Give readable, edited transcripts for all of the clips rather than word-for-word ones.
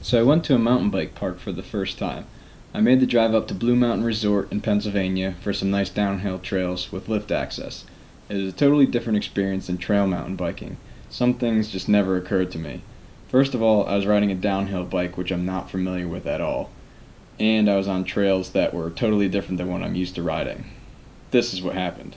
So I went to a mountain bike park for the first time. I made the drive up to Blue Mountain Resort in Pennsylvania for some nice downhill trails with lift access. It was a totally different experience than trail mountain biking. Some things just never occurred to me. First of all, I was riding a downhill bike, which I'm not familiar with at all. And I was on trails that were totally different than what I'm used to riding. This is what happened.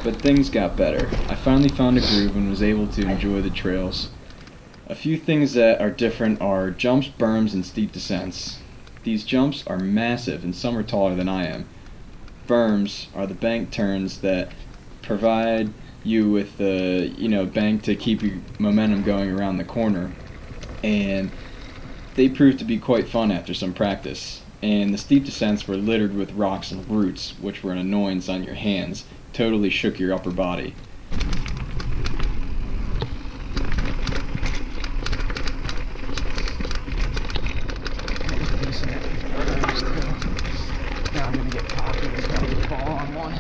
But things got better. I finally found a groove and was able to enjoy the trails. A few things that are different are jumps, berms, and steep descents. These jumps are massive and some are taller than I am. Berms are the bank turns that provide you with the bank to keep your momentum going around the corner. And they proved to be quite fun after some practice. And the steep descents were littered with rocks and roots, which were an annoyance on your hands. Totally shook your upper body. Now I'm gonna get cocky and probably fall on one.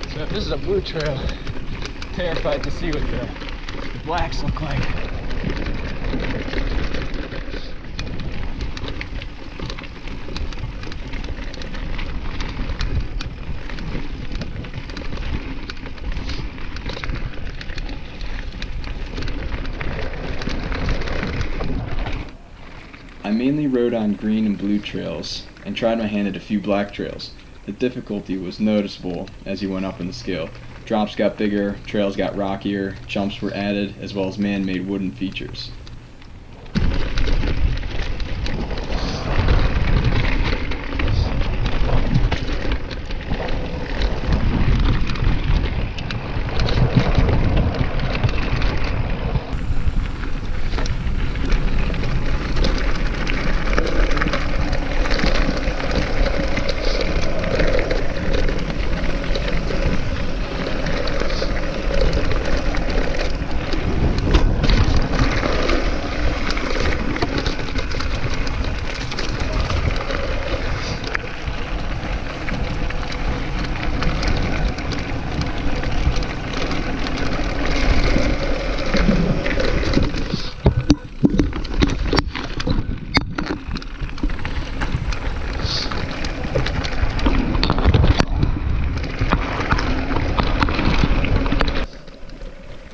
So if this is a blue trail, terrified to see what the blacks look like. I mainly rode on green and blue trails and tried my hand at a few black trails. The difficulty was noticeable as you went up in the scale. Drops got bigger, trails got rockier, jumps were added, as well as man-made wooden features.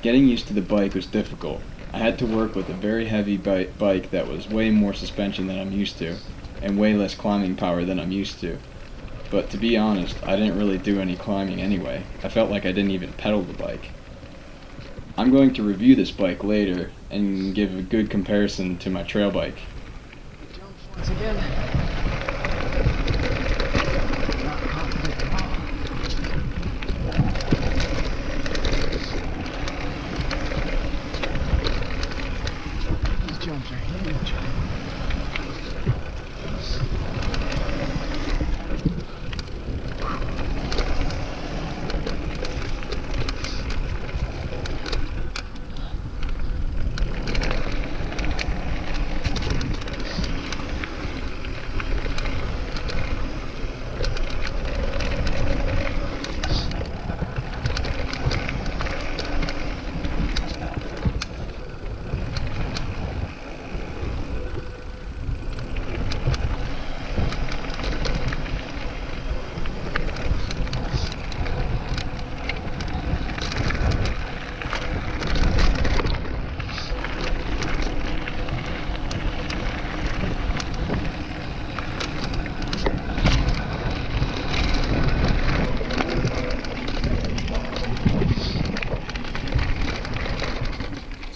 Getting used to the bike was difficult. I had to work with a very heavy bike that was way more suspension than I'm used to, and way less climbing power than I'm used to. But to be honest, I didn't really do any climbing anyway. I felt like I didn't even pedal the bike. I'm going to review this bike later and give a good comparison to my trail bike. Jumps once again. Not confident at all. These jumps are huge.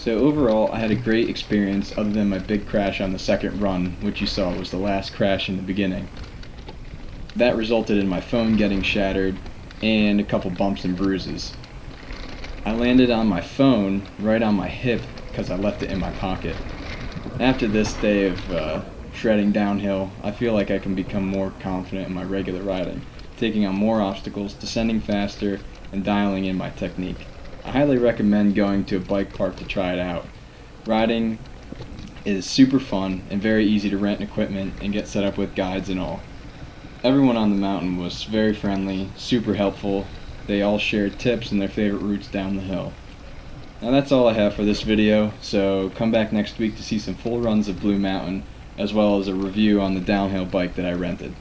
So overall, I had a great experience other than my big crash on the second run, which you saw was the last crash in the beginning. That resulted in my phone getting shattered and a couple bumps and bruises. I landed on my phone right on my hip because I left it in my pocket. After this day of shredding downhill, I feel like I can become more confident in my regular riding, taking on more obstacles, descending faster, and dialing in my technique. I highly recommend going to a bike park to try it out. Riding is super fun and very easy to rent equipment and get set up with guides and all. Everyone on the mountain was very friendly, super helpful. They all shared tips and their favorite routes down the hill. Now that's all I have for this video, so come back next week to see some full runs of Blue Mountain, as well as a review on the downhill bike that I rented.